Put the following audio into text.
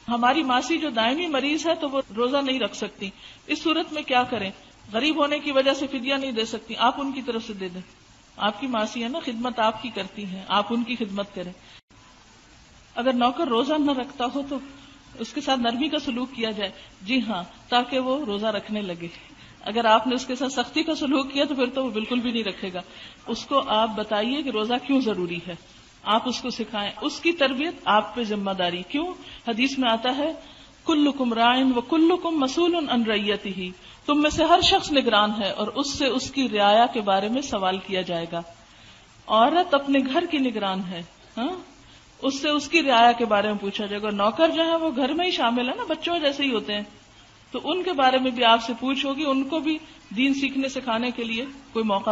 ہماری ماسی جو دائمی مریض ہے تو وہ روزہ نہیں رکھ سکتی، اس صورت میں کیا کریں؟ غریب ہونے کی وجہ سے فدیہ نہیں دے سکتی، آپ ان کی طرف سے دے دیں. آپ کی ماسی ہے نا، خدمت آپ کی کرتی ہیں، آپ ان کی خدمت کریں. اگر نوکر روزہ نہ رکھتا ہو تو اس کے ساتھ نرمی کا سلوک کیا جائے، جی ہاں، تاکہ وہ روزہ رکھنے لگے. اگر آپ نے اس کے ساتھ سختی کا سلوک کیا تو پھر تو وہ بالکل بھی نہیں رکھے گا. اس کو آپ بتائیے کہ روزہ کیوں ضروری ہے، آپ اس کو سکھائیں، اس کی تربیت آپ پہ ذمہ داری. کیوں؟ حدیث میں آتا ہے کلکم راعٍ وکلکم مسئول عن رعیتہ، تم میں سے ہر شخص نگران ہے اور اس سے اس کی رعایا کے بارے میں سوال کیا جائے گا. عورت اپنے گھر کی نگران ہے، ہاں، اس سے اس کی رعایا کے بارے میں پوچھا جائے گا. نوکر جو ہے وہ گھر میں ہی شامل ہے نا، بچوں جیسے ہی ہوتے ہیں، تو ان کے بارے میں بھی آپ سے پوچھ ہوگی، ان کو بھی دین سیکھنے سکھانے کے لیے کوئی موقع